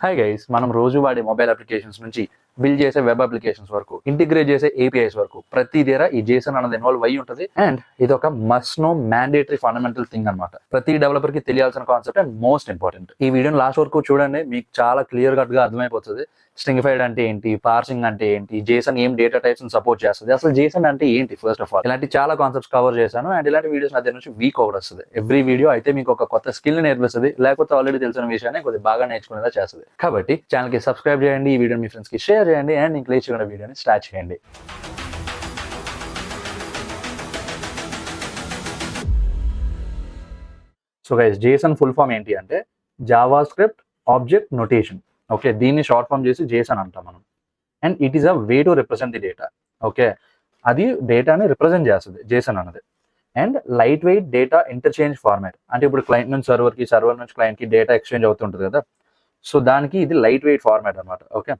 Hi guys, మనం రోజు వాడే మొబైల్ అప్లికేషన్స్ నుంచి బిల్డ్ చేసే వెబ్ అప్లికేషన్స్ వరకు, ఇంటిగ్రేట్ చేసే ఏపీఐస్ వరకు ప్రతి దగ్గర ఈ జేసన్ అన్నది ఇన్వాల్వ్ అయ్యి ఉంటుంది. అండ్ ఇది ఒక must know mandatory fundamental thing అనమాట. ప్రతి డెవలపర్ కి తెలియాల్సిన కాన్సెప్ట్ అండ్ మోస్ట్ ఇంపార్టెంట్. ఈ వీడియోని లాస్ట్ వరకు చూడండి, మీకు చాలా క్లియర్ కట్ గా అర్థమైపోతుంది. స్ట్రింగిఫైడ్ అంటే ఏంటి, పార్సింగ్ అంటే ఏంటి, జేసన్ ఏం డేటా టైప్స్ సపోర్ట్ చేస్తుంది, అసలు జేసన్ అంటే ఏంటి ఫస్ట్ ఆఫ్ ఆల్. ఇలాంటి చాలా కాన్సెప్ట్స్ కవర్ చేశాను. అండ్ ఇలాంటి వీడియోస్ నా దగ్గర నుంచి వీక్ ఓవర్ వస్తుంది. ఎవ్రీ వీడియో అయితే మీకు ఒక కొత్త స్కిల్ నేర్పిస్తుంది, లేకపోతే ఆల్రెడీ తెలిసిన విషయాన్ని కొద్దిగా బాగా నేర్చుకునేలా చేస్తుంది. కాబట్టి ఛానల్ కి సబ్స్క్రైబ్ చేయండి, ఈ వీడియో మీ ఫ్రెండ్స్ కి షేర్ చేయండి, అండ్ ఇంక లేచిన వీడియోని స్టార్ట్ చేయండి. So guys, JSON full form ఏంటి అంటే JavaScript object notation. Okay, దీన్ని షార్ట్ ఫామ్ చేసి జేసన్ అంటాం మనం. And it is a way to represent the data. Okay, అది డేటాని రిప్రజెంట్ చేస్తుంది జేసన్ అన్నది. And light weight data interchange format అంటే ఇప్పుడు క్లయింట్ నుంచి సర్వర్కి, సర్వర్ నుంచి క్లయింట్కి డేటా ఎక్స్చేంజ్ అవుతుంటుంది కదా. సో దానికి ఇది లైట్ వెయిట్ ఫార్మాట్ అనమాట. Okay,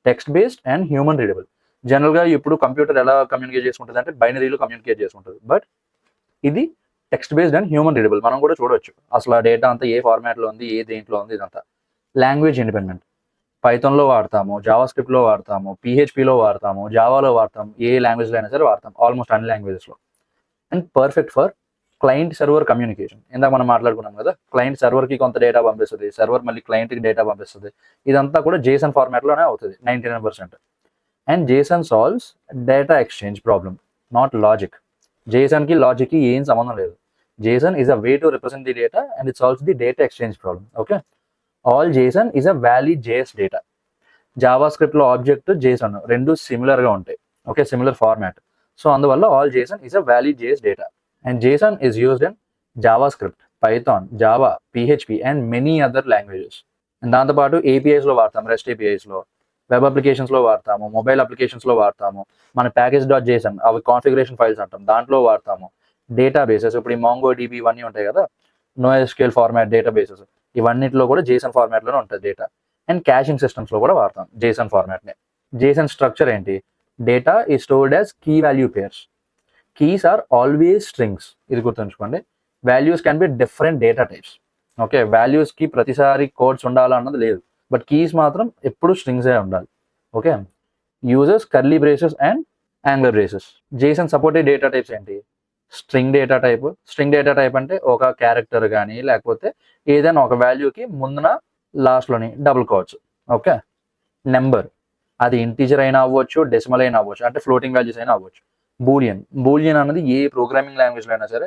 text based and human readable. జనరల్గా ఇప్పుడు కంప్యూటర్ ఎలా కమ్యూనికేట్ చేసుకుంటుంది అంటే బైనరీలో కమ్యూనికేట్ చేసుకుంటుంది. బట్ ఇది text based and human readable. మనం కూడా చూడొచ్చు అసలు ఆ డేటా అంతా ఏ ఫార్మాట్లో ఉంది, ఏ దేంట్లో ఉంది, ఇదంతా. Language independent. పైథాన్లో వాడతాము, జావా స్క్రిప్ట్లో వాడతాము, పిహెచ్పిలో వాడతాము, జావాలో వాడతాము, ఏ లాంగ్వేజ్లో అయినా సరే వాడతాం, ఆల్మోస్ట్ అన్ని లాంగ్వేజెస్లో. And perfect for client server communication. ఇందాక మనం మాట్లాడుకున్నాం కదా, క్లయింట్ సర్వర్కి కొంత డేటా పంపిస్తుంది, సర్వర్ మళ్ళీ క్లయింట్కి డేటా పంపిస్తుంది. ఇదంతా కూడా జేసన్ ఫార్మాట్లోనే అవుతుంది 99%. And JSON solves data exchange problem, not logic. జేసన్కి లాజిక్కి ఏం సంబంధం లేదు. JSON is a way to represent the data and it solves the data exchange problem. Okay, all JSON is a valid JS data. జావా స్క్రిప్ట్లో object JSON రెండు సిమిలర్గా ఉంటాయి. Okay, similar format. సో అందువల్ల all JSON is a valid JS data. And JSON is used in JavaScript, Python, Java, PHP and many other languages. And దాంతోపాటు ఏపీఐస్లో వాడతాం, rest ఏపీఐస్లో, web అప్లికేషన్స్లో వాడతాము, mobile అప్లికేషన్స్లో వాడతాము, మన package dot Jason అవి configuration files అంటాం, దాంట్లో వాడతాము. డేటా బేసెస్ ఇప్పుడు ఈ మాంగో డీబీ ఇవన్నీ ఉంటాయి కదా, NoSQL ఫార్మాట్ డేటా బేసెస్, ఇవన్నిటిలో కూడా జేసన్ ఫార్మాట్లోనే ఉంటుంది డేటా. అండ్ క్యాషింగ్ సిస్టమ్స్లో కూడా వాడతాం జేసన్ ఫార్మాట్ని. జేసన్ స్ట్రక్చర్ ఏంటి? Data is stored as key value pairs. Keys are always strings, ఇది గుర్తుంచుకోండి. Values can be different data types. Okay, వాల్యూస్కి ప్రతిసారి కోడ్స్ ఉండాలన్నది లేదు, బట్ కీస్ మాత్రం ఎప్పుడు స్ట్రింగ్సే ఉండాలి. Okay, uses curly braces and angular braces. JSON supported data types ఏంటి? String data type. String data type అంటే ఒక క్యారెక్టర్ కానీ లేకపోతే ఏదైనా ఒక వాల్యూకి ముందున లాస్ట్లోని డబుల్ కోట్స్. ఓకే, నెంబర్, అది ఇంటీజర్ అయినా అవ్వచ్చు, డెసిమల్ అయినా అవ్వచ్చు, అంటే ఫ్లోటింగ్ వాల్యూస్ అయినా అవ్వచ్చు. బూలియన్. బూలియన్ అనేది ఏ ప్రోగ్రామింగ్ లాంగ్వేజ్లో అయినా సరే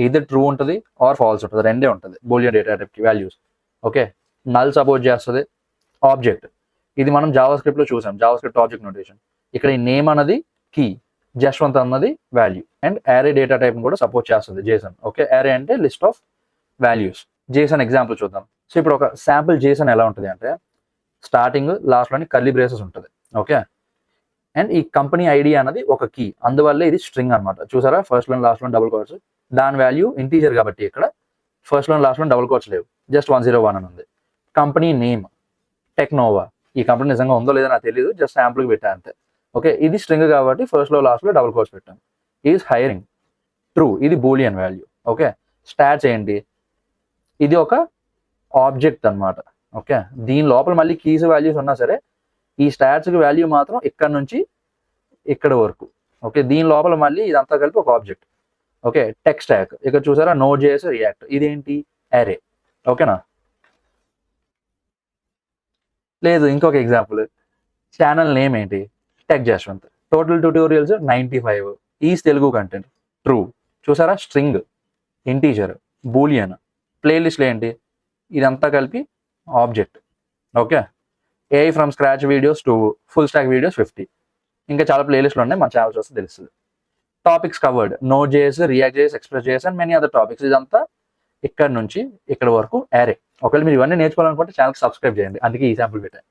ఇదర్ ట్రూ ఉంటుంది ఆర్ ఫాల్స్ ఉంటుంది, రెండే ఉంటుంది బూలియన్ డేటా టైప్కి వాల్యూస్. ఓకే, నల్ సపోర్ట్ చేస్తుంది. ఆబ్జెక్ట్, ఇది మనం జావా స్క్రిప్ట్లో చూసాం, జావా స్క్రిప్ట్ ఆబ్జెక్ట్ నోటేషన్. ఇక్కడ ఈ నేమ్ అన్నది కీ, జస్వంత్ అన్నది value. And array data type కూడా సపోర్ట్ చేస్తుంది జేసన్. ఓకే, యారే అంటే list of values. Jason example చూద్దాం. సో ఇప్పుడు ఒక శాంపుల్ జేసన్ ఎలా ఉంటుంది అంటే స్టార్టింగ్ లాస్ట్లోని కర్లీ బ్రేసెస్ ఉంటుంది. ఓకే, అండ్ ఈ కంపెనీ ఐడి అన్నది ఒక కీ, అందువల్లే ఇది స్ట్రింగ్ అనమాట. చూసారా, ఫస్ట్లో లాస్ట్లో డబుల్ కోట్స్, దాని వాల్యూ ఇంటీజర్ కాబట్టి ఇక్కడ ఫస్ట్లో లాస్ట్లో డబుల్ కోట్స్ లేవు, జస్ట్ 101 అని ఉంది. కంపెనీ నేమ్ టెక్నోవా, ఈ కంపెనీ నిజంగా ఉందో లేదో నాకు తెలియదు, జస్ట్ శాంపుల్కి పెట్టా అంతే. ఓకే, ఇది స్ట్రింగ్ కాబట్టి ఫస్ట్లో లాస్ట్లో డబుల్ కోట్స్ పెట్టాను. ఈజ్ హైరింగ్, ట్రూ, ఇది బూలియన్ వాల్యూ. ఓకే, స్టాట్స్ ఏంటి? ఇది ఒక ఆబ్జెక్ట్ అనమాట. ఓకే, దీని లోపల మళ్ళీ కీస్ వాల్యూస్ ఉన్నా సరే ఈ స్టాట్స్కి వాల్యూ మాత్రం ఇక్కడ నుంచి ఇక్కడ వరకు. ఓకే, దీని లోపల మళ్ళీ ఇదంతా కలిపి ఒక ఆబ్జెక్ట్. ఓకే, టెక్ స్టాక్, ఇక్కడ చూసారా, నోడ్ జేఎస్, రియాక్ట్, ఇదేంటి? అరే. ఓకేనా? లేదు, ఇంకొక ఎగ్జాంపుల్, ఛానల్ నేమ్ ఏంటి? Tech Jaswanth. Total tutorials 95, is Telugu content, true. చూసారా, స్ట్రింగ్, ఇంటీజర్, బూలియన్. ప్లేలిస్ట్లో ఏంటి? ఇదంతా కలిపి object. Okay, AI from scratch videos to full stack videos 50, ఇంకా చాలా ప్లేలిస్ట్లు ఉన్నాయి, మన ఛానల్స్ వస్తే తెలుస్తుంది. Topics covered, node JS, react JS, express JS and many other topics. ఇదంతా ఇక్కడ నుంచి ఇక్కడ వరకు యారే. ఒకవేళ మీరు ఇవన్నీ నేర్చుకోవాలనుకుంటే ఛానల్కి సబ్స్క్రైబ్ చేయండి, అందుకే ఈ శాంపుల్ పెట్టాను.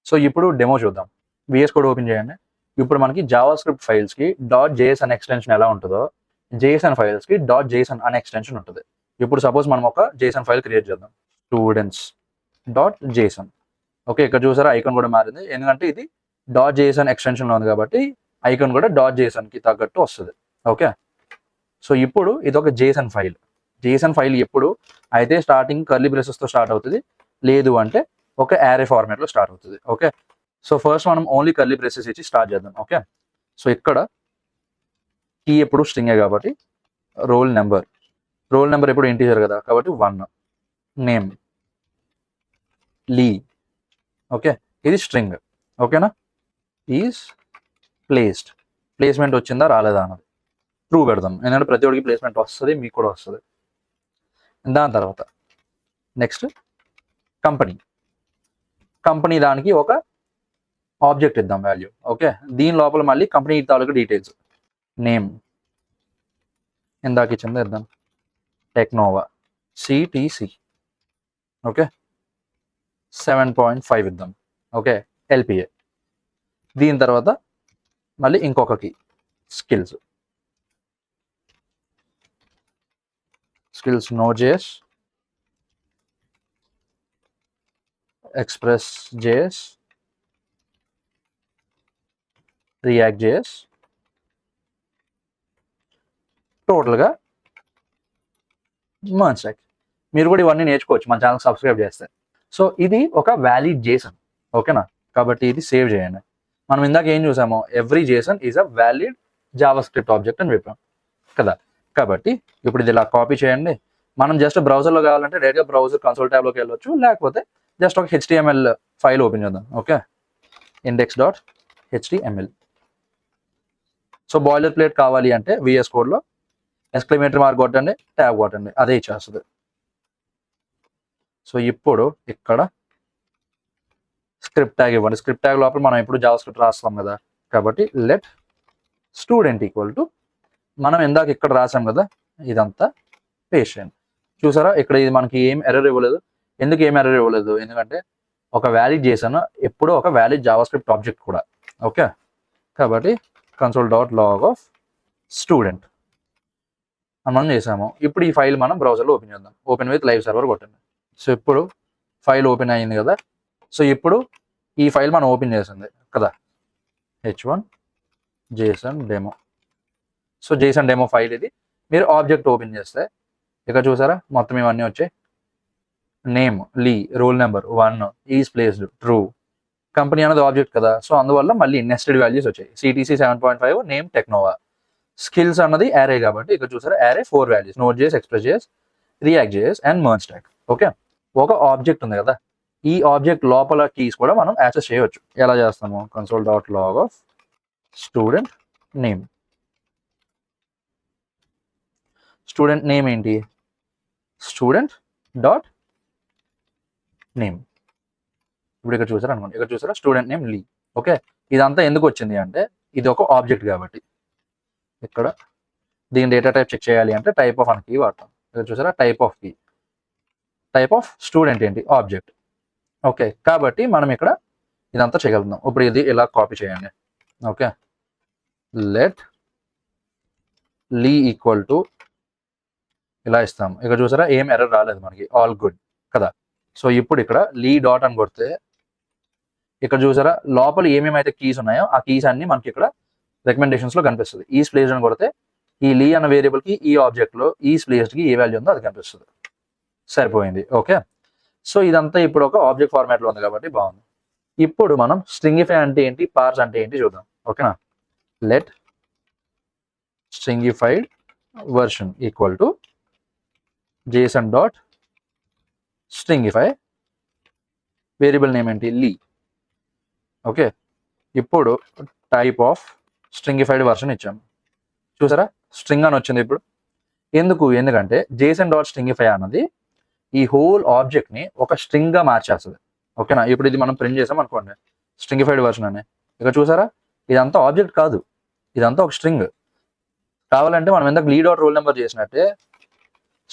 సో ఇప్పుడు డెమో చూద్దాం. VS కోడ్ ఓపెన్ చేయండి. ఇప్పుడు మనకి జావా స్క్రిప్ట్ ఫైల్స్కి .js అనే ఎక్స్టెన్షన్ ఎలా ఉంటుందో JSON ఫైల్స్కి .json అనే ఎక్స్టెన్షన్ ఉంటుంది. ఇప్పుడు సపోజ్ మనం ఒక JSON ఫైల్ క్రియేట్ చేద్దాం, students.json. ఓకే, ఇక్కడ చూసారా ఐకాన్ కూడా మారింది, ఎందుకంటే ఇది .json ఎక్స్టెన్షన్లో ఉంది కాబట్టి ఐకాన్ కూడా .jsonకి తగ్గట్టు వస్తుంది. ఓకే, సో ఇప్పుడు ఇది ఒక JSON ఫైల్. JSON ఫైల్ ఎప్పుడు అయితే స్టార్టింగ్ కర్లీ బ్రేసెస్తో స్టార్ట్ అవుతుంది, లేదు అంటే ఒక యారే ఫార్మాట్లో స్టార్ట్ అవుతుంది. ఓకే, సో ఫస్ట్ మనం ఓన్లీ కర్లీ బ్రేసెస్ ఇచ్చి స్టార్ట్ చేద్దాం. ఓకే, సో ఇక్కడ కీ ఎప్పుడు స్ట్రింగే కాబట్టి రోల్ నెంబర్ ఎప్పుడు ఇంటీజర్ కదా కాబట్టి 1, నేమ్ లీ. ఓకే, ఇది స్ట్రింగ్. ఓకేనా, ఈజ్ ప్లేస్మెంట్ వచ్చిందా రాలేదా అన్నది ట్రూ పెడదాం, ఎందుకంటే ప్రతి ఒక్కరికి ప్లేస్మెంట్ వస్తుంది, మీకు కూడా వస్తుంది. దాని తర్వాత నెక్స్ట్ కంపెనీ దానికి ఒక ఆబ్జెక్ట్ ఇద్దాం వాల్యూ. ఓకే, దీని లోపల మళ్ళీ కంపెనీ తాలూకు డీటెయిల్స్, నేమ్ ఇందాక ఇచ్చింది ఇద్దాం, టెక్నోవా సిటీసి. ఓకే, 7.5 ఇద్దాం. Okay, LPA. దీని తర్వాత మళ్ళీ ఇంకొక key skills Node.js, Express.js, React.js, టోటల్గా మెర్జ్ స్టాక్. మీరు కూడా ఇవన్నీ నేర్చుకోవచ్చు మన ఛానల్ సబ్స్క్రైబ్ చేస్తే. సో ఇది ఒక వ్యాలిడ్ జేసన్. ఓకేనా, కాబట్టి ఇది సేవ్ చేయండి. మనం ఇందాక ఏం చూసామో every JSON is a valid JavaScript object అని చెప్పాం కదా. కాబట్టి ఇప్పుడు ఇది ఇలా కాపీ చేయండి. మనం జస్ట్ బ్రౌజర్లో కావాలంటే డైరెక్ట్గా బ్రౌజర్ కన్సోల్ ట్యాబ్లోకి వెళ్ళొచ్చు, లేకపోతే జస్ట్ ఒక HTML ఫైల్ ఓపెన్ చేద్దాం. Okay, index.html. So boiler plate కావాలి అంటే VS కోడ్లో ఎక్స్క్లమేటరీ మార్క్ కొట్టండి, ట్యాబ్ కొట్టండి, అదే ఇచ్చేస్తుంది. సో ఇప్పుడు ఇక్కడ స్క్రిప్ట్ ట్యాగ్ ఇవ్వండి. స్క్రిప్ట్ ట్యాగ్ లోపల మనం ఎప్పుడు జావా స్క్రిప్ట్ రాస్తాం కదా, కాబట్టి లెట్ స్టూడెంట్ ఈక్వల్ టు మనం ఇందాక ఇక్కడ రాసాం కదా, ఇదంతా పేస్ట్ చేయండి. చూసారా, ఇక్కడ ఇది మనకి ఏం ఎర్రర్ ఇవ్వలేదు. ఎందుకు ఏం ఎర్రర్ ఇవ్వలేదు? ఎందుకంటే ఒక వ్యాలిడ్ చేసాను, ఎప్పుడూ ఒక వ్యాలిడ్ జావా స్క్రిప్ట్ ఆబ్జెక్ట్ కూడా. ఓకే, కాబట్టి console.log of student అని మనం చేసాము. ఇప్పుడు ఈ ఫైల్ మనం బ్రౌజర్లో ఓపెన్ చేద్దాం. ఓపెన్ విత్ లైవ్ సర్వర్ కొట్టండి. సో ఇప్పుడు ఫైల్ ఓపెన్ అయ్యింది కదా. సో ఇప్పుడు ఈ ఫైల్ మనం ఓపెన్ చేసింది కదా, h1 JSON demo. So JSON demo file ఇది. మీరు ఆబ్జెక్ట్ ఓపెన్ చేస్తే ఇక్కడ చూసారా మొత్తం ఇవన్నీ వచ్చాయి. Name Lee, roll number 1, is placed true, company అనేది ఆబ్జెక్ట్ కదా, సో అందువల్ల మళ్ళీ నెస్టెడ్ వాల్యూస్ వచ్చాయి. CTC 7.5, name Technova. స్కిల్స్ అన్నది యారే కాబట్టి ఇక్కడ చూసారా array 4 values, Node.js, Express.js, React.js and merge stack. Okay, ఒక ఆబ్జెక్ట్ ఉంది కదా, ఈ ఆబ్జెక్ట్ లోపల కీస్ కూడా మనం యాక్సెస్ చేయవచ్చు. ఎలా చేస్తాము? console.log of student name. Student name ఏంటి? Student dot name. ఇప్పుడు ఇక్కడ చూసారా అనుకోండి, ఇక్కడ చూసారా స్టూడెంట్ నేమ్ లీ. ఓకే, ఇదంతా ఎందుకు వచ్చింది అంటే ఇది ఒక ఆబ్జెక్ట్ కాబట్టి. ఇక్కడ దీని డేటా టైప్ చెక్ చేయాలి అంటే టైప్ ఆఫ్ అని కీ వాడతాం. ఇక్కడ చూసారా type of key, type of student ఏంటి? ఆబ్జెక్ట్. ఓకే, కాబట్టి మనం ఇక్కడ ఇదంతా చేయగలుగుతాం. ఇప్పుడు ఇది ఇలా కాపీ చేయండి. ఓకే, లెట్ లీ ఈక్వల్ టు ఇలా ఇస్తాం. ఇక్కడ చూసారా ఏం ఎర్రర్ రాలేదు మనకి, ఆల్ గుడ్ కదా. సో ఇప్పుడు ఇక్కడ లీ డాట్ అని కొడితే ఇక్కడ చూసారా లోపల ఏమేమైతే కీస్ ఉన్నాయో ఆ కీస్ అన్ని మనకి ఇక్కడ రికమెండేషన్స్లో కనిపిస్తుంది. ఈజ్ ప్లేస్డ్ అని కొడితే ఈ లీ అన్న వేరియబుల్కి ఈ ఆబ్జెక్ట్లో ఈజ్ ప్లేస్డ్కి ఏ వాల్యూ ఉందో అది కనిపిస్తుంది. సరిపోయింది. ఓకే, సో ఇదంతా ఇప్పుడు ఒక ఆబ్జెక్ట్ ఫార్మాట్లో ఉంది కాబట్టి బాగుంది. ఇప్పుడు మనం స్ట్రింగిఫై అంటే ఏంటి, పార్స్ అంటే ఏంటి చూద్దాం. ఓకేనా, let stringified version equal to JSON dot stringify, variable name ఏంటి? లీ. ఓకే, ఇప్పుడు టైప్ ఆఫ్ స్ట్రింగిఫైడ్ వర్షన్ ఇచ్చాము. చూసారా స్ట్రింగ్ అని వచ్చింది ఇప్పుడు. ఎందుకంటే JSON డాట్ స్ట్రింగిఫై అన్నది ఈ హోల్ ఆబ్జెక్ట్ని ఒక స్ట్రింగ్గా మార్చేస్తుంది. ఓకేనా, ఇప్పుడు ఇది మనం ప్రింట్ చేసాం అనుకోండి స్ట్రింగిఫైడ్ వర్షన్ అని. ఇక్కడ చూసారా ఇదంతా ఆబ్జెక్ట్ కాదు, ఇదంతా ఒక స్ట్రింగ్. కావాలంటే మనం ఇందాక లీ డాట్ రోల్ నెంబర్ చేసినట్టే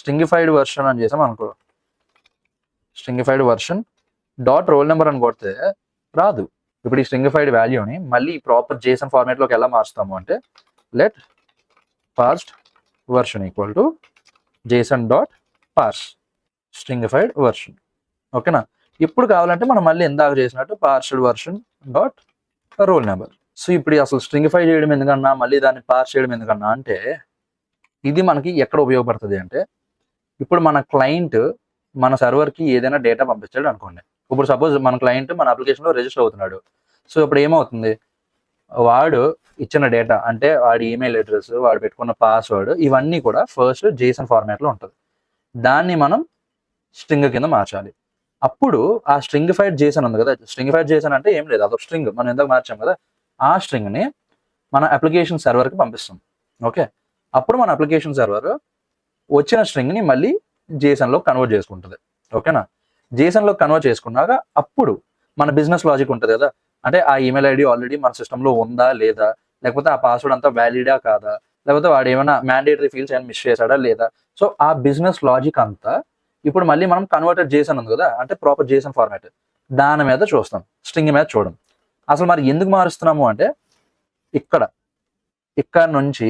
స్ట్రింగిఫైడ్ వర్షన్ అని చేసాం అనుకో, స్ట్రింగిఫైడ్ వర్షన్ డాట్ రోల్ నెంబర్ అని కొడితే రాదు. ఇప్పుడు ఈ స్ట్రింగిఫైడ్ వాల్యూని మళ్ళీ ప్రాపర్ JSON ఫార్మాట్లోకి ఎలా మార్చుతాము అంటే let parsed version equal to JSON dot parse stringified version. ఓకేనా, ఇప్పుడు కావాలంటే మనం మళ్ళీ ఇందాక చేసినట్టు parsed version dot roll number. So ఇప్పుడు అసలు స్ట్రింగిఫై చేయడం ఎందుకన్నా, మళ్ళీ దాన్ని పార్స్ చేయడం ఎందుకన్నా అంటే ఇది మనకి ఎక్కడ ఉపయోగపడుతుంది అంటే ఇప్పుడు మన క్లయింట్ మన సర్వర్కి ఏదైనా డేటా పంపించాడు అనుకోండి. ఇప్పుడు సపోజ్ మన క్లయింట్ మన అప్లికేషన్లో రిజిస్టర్ అవుతున్నాడు. సో ఇప్పుడు ఏమవుతుంది, వాడు ఇచ్చిన డేటా అంటే వాడి ఈమెయిల్ అడ్రస్, వాడు పెట్టుకున్న పాస్వర్డ్, ఇవన్నీ కూడా ఫస్ట్ జేసన్ ఫార్మాట్లో ఉంటుంది. దాన్ని మనం స్ట్రింగ్ కింద మార్చాలి. అప్పుడు ఆ స్ట్రింగిఫైడ్ జేసన్ ఉంది కదా, స్ట్రింగిఫైడ్ జేసన్ అంటే ఏం లేదు, అదొక స్ట్రింగ్ మనం ఎందుకు మార్చాం కదా, ఆ స్ట్రింగ్ని మన అప్లికేషన్ సర్వర్కి పంపిస్తాం. ఓకే, అప్పుడు మన అప్లికేషన్ సర్వర్ వచ్చిన స్ట్రింగ్ని మళ్ళీ జేసన్లో కన్వర్ట్ చేసుకుంటుంది. ఓకేనా, జేసన్లో కన్వర్ట్ చేసుకున్నాక అప్పుడు మన బిజినెస్ లాజిక్ ఉంటుంది కదా, అంటే ఆ ఈమెయిల్ ఐడి ఆల్రెడీ మన సిస్టంలో ఉందా లేదా, లేకపోతే ఆ పాస్వర్డ్ అంతా వ్యాలిడా కాదా, లేకపోతే వాడు ఏమైనా మ్యాండేటరీ ఫీల్డ్స్ ఏమైనా మిస్ చేశాడా లేదా. సో ఆ బిజినెస్ లాజిక్ అంతా ఇప్పుడు మళ్ళీ మనం కన్వర్టెడ్ జేసన్ ఉంది కదా, అంటే ప్రాపర్ జేసన్ ఫార్మాట్, దాని మీద చూస్తాం, స్ట్రింగ్ మీద చూడం. అసలు మరి ఎందుకు మారుస్తున్నాము అంటే, ఇక్కడ నుంచి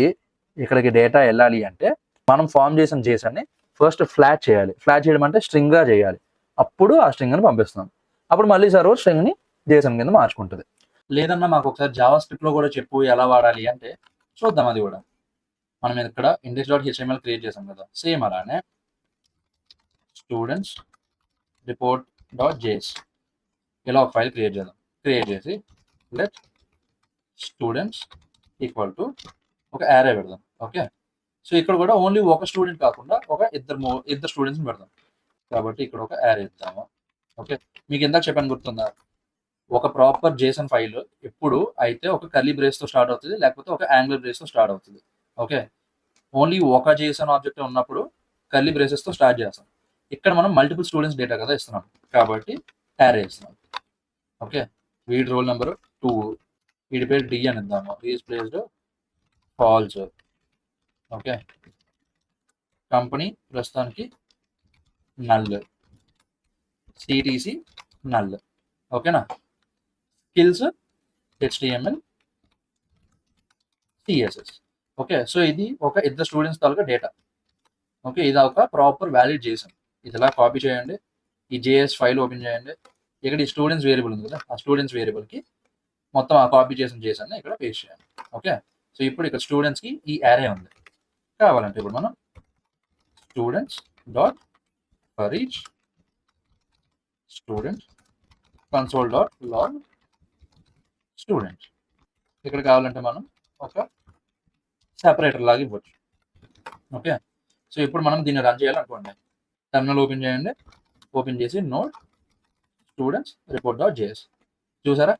ఇక్కడికి డేటా వెళ్ళాలి అంటే మనం ఫామ్ చేసిన జేసన్ని ఫస్ట్ ఫ్లాట్ చేయాలి. ఫ్లాట్ చేయడం అంటే స్ట్రింగ్గా చేయాలి. అప్పుడు ఆ స్ట్రింగ్ని పంపిస్తున్నాం. అప్పుడు మళ్ళీ సర్వర్ స్ట్రింగ్ని జేసన్ కింద మార్చుకుంటుంది. లేదన్నా మాకు ఒకసారి జావా స్క్రిప్ట్లో కూడా చెప్పు ఎలా వాడాలి అంటే చూద్దాం. అది కూడా మనం ఇక్కడ index.html క్రియేట్ చేసాం కదా, సేమ్ అలానే స్టూడెంట్స్ report.js ఇలా ఒక ఫైల్ క్రియేట్ చేద్దాం. క్రియేట్ చేసి లెట్ స్టూడెంట్స్ ఈక్వల్ టు ఒక యారే పెడదాం. ఓకే, సో ఇక్కడ కూడా ఓన్లీ ఒక స్టూడెంట్ కాకుండా ఒక ఇద్దరు స్టూడెంట్స్ని పెడదాం. కాబట్టి ఇక్కడ ఒక యారే ఇద్దాము. ఓకే, మీకు ఇందాక చెప్పాను గుర్తుందా, ఒక ప్రాపర్ జేసన్ ఫైల్ ఎప్పుడు అయితే ఒక కర్లీ బ్రేస్తో స్టార్ట్ అవుతుంది, లేకపోతే ఒక యాంగులర్ బ్రేస్తో స్టార్ట్ అవుతుంది. ఓకే, ఓన్లీ ఒక జేసన్ ఆబ్జెక్ట్ ఉన్నప్పుడు కర్లీ బ్రేసెస్తో స్టార్ట్ చేస్తాం. ఇక్కడ మనం మల్టిపుల్ స్టూడెంట్స్ డేటా కదా ఇస్తున్నాం, కాబట్టి యారే ఇస్తున్నాం. ఓకే, వీడి రోల్ నెంబర్ 2, వీడి పేరు డి అని ఇద్దాము. Is placed false. Okay, company ప్రస్తుతానికి నల్, సిటీసీ నల్. ఓకేనా, skills HTML CSS. Okay, so ఇది ఒక ఇద్దరు స్టూడెంట్స్ తాలూకా డేటా. ఓకే, ఇది ఒక ప్రాపర్ వ్యాలిడ్ జేసన్. ఇది ఇలా కాపీ చేయండి, ఈ JS ఫైల్ ఓపెన్ చేయండి, ఇక్కడ ఈ స్టూడెంట్స్ వేరియబుల్ ఉంది కదా, ఆ స్టూడెంట్స్ వేరియబుల్కి మొత్తం ఆ కాపీ చేసిన జేసన్ ఇక్కడ పేస్ట్ చేయాలి. ఓకే, సో ఇప్పుడు ఇక్కడ స్టూడెంట్స్కి ఈ యారే ఉంది. కావాలంటే ఇప్పుడు మనం students dot for each student console dot log student, ఇక్కడ కావాలంటే మనం ఒక సెపరేటర్ లాగా ఇవ్వచ్చు. ఓకే, సో ఇప్పుడు మనం దీన్ని రన్ చేయాలనుకోండి, టెర్మినల్ ఓపెన్ చేయండి, ఓపెన్ చేసి నోడ్ స్టూడెంట్స్ report.js. చూసారా,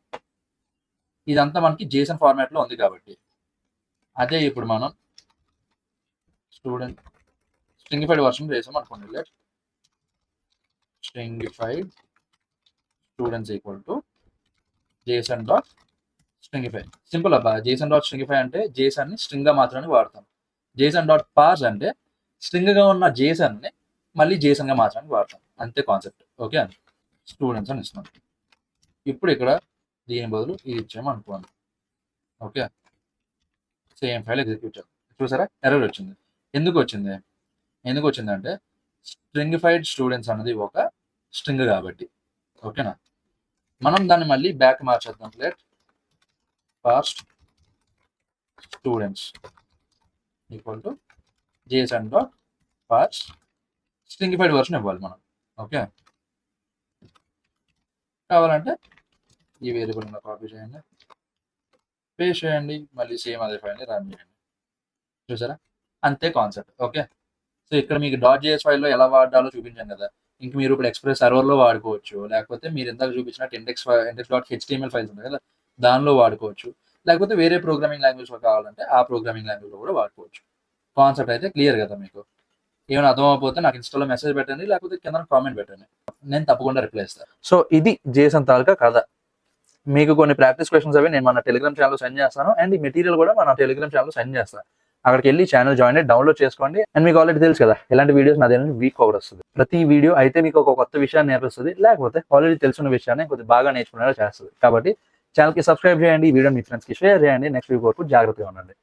ఇదంతా మనకి జేసన్ ఫార్మాట్లో ఉంది కాబట్టి. అదే ఇప్పుడు మనం స్టూడెంట్ స్ట్రింగిఫైడ్ వర్షన్ చేసాం అనుకోండి, let stringified students equal to JSON dot stringify. Simple అబ్బా, జేసన్ డాట్ స్ట్రింగిఫై అంటే జేసన్ని స్ట్రింగ్గా మార్చడానికి వాడతాం. జేసన్ డాట్ పార్స్ అంటే స్ట్రింగ్గా ఉన్న జేసన్ని మళ్ళీ జేసన్గా మార్చడానికి వాడతాం, అంతే కాన్సెప్ట్. ఓకే, స్టూడెంట్స్ అని ఇస్తున్నాం. ఇప్పుడు ఇక్కడ దీని బదులు ఇది ఇచ్చాము అనుకోండి. ఓకే, సేమ్ ఫైల్ ఎగ్జిక్యూట్ చేద్దాం. చూసారా, ఎర్రర్ వచ్చింది. ఎందుకు వచ్చిందంటే స్ట్రింగిఫైడ్ స్టూడెంట్స్ అనేది ఒక స్ట్రింగ్ కాబట్టి. ఓకేనా, మనం దాన్ని మళ్ళీ బ్యాక్ మార్చేద్దాం. Let first students equal to JSON dot parse stringified version ఇవ్వాలి మనం. ఓకే, కావాలంటే ఈ వేరియబుల్ కాపీ చేయండి, పేస్ట్ చేయండి, మళ్ళీ సేమ్ అదే ఫైల్ని రన్ చేయండి. చూసారా, అంతే కాన్సెప్ట్. ఓకే, సో ఇక్కడ మీకు .js ఫైల్లో ఎలా వాడాలో చూపించాను కదా, ఇంక మీరు ఇప్పుడు ఎక్స్ప్రెస్ సర్వర్లో వాడుకోవచ్చు, లేకపోతే మీరు ఇందాక చూపించినట్టు index.html ఫైల్స్ ఉంటాయి కదా, దానిలో వాడుకోవచ్చు, లేకపోతే వేరే ప్రోగ్రామింగ్ లాంగ్వేజ్లో కావాలంటే ఆ ప్రోగ్రామింగ్ లాంగ్వేజ్లో కూడా వాడుకోవచ్చు. కాన్సెప్ట్ అయితే క్లియర్ కదా మీకు? ఏమైనా అర్థం అవ్వకపోతే నాకు ఇన్స్టాలో మెసేజ్ పెట్టండి, లేకపోతే కింద కామెంట్ పెట్టండి, నేను తప్పకుండా రిప్లై ఇస్తాను. సో ఇది జేసన్ తాలూకా కథ. మీకు కొన్ని ప్రాక్టీస్ క్వశ్చన్స్ అవి నేను మన టెలిగ్రామ్ ఛానల్ సెండ్ చేస్తాను, అండ్ ఈ మెటీరియల్ కూడా మన టెలిగ్రామ్ ఛానల్ సెండ్ చేస్తాను. అక్కడికి వెళ్ళి ఛానల్ జాయిన్ అయ్యి డౌన్లోడ్ చేసుకోండి. అండ్ మీకు ఆల్రెడీ తెలుసు కదా, ఇలాంటి వీడియోస్ నా దగ్గర వీక్ ఒకటి వస్తుంది. ప్రతి వీడియో అయితే మీకు ఒక కొత్త విషయాన్ని నేర్పిస్తుంది, లేకపోతే ఆల్రెడీ తెలుసున్న విషయాన్ని కొద్దిగా బాగా నేర్చుకునేలా చేస్తుంది. కాబట్టి ఛానల్కి సబ్స్క్రైబ్ చేయండి, ఈ వీడియో మీ ఫ్రెండ్స్కి షేర్ చేయండి. నెక్స్ట్ వీక్ వరకు జాగ్రత్తగా ఉండండి.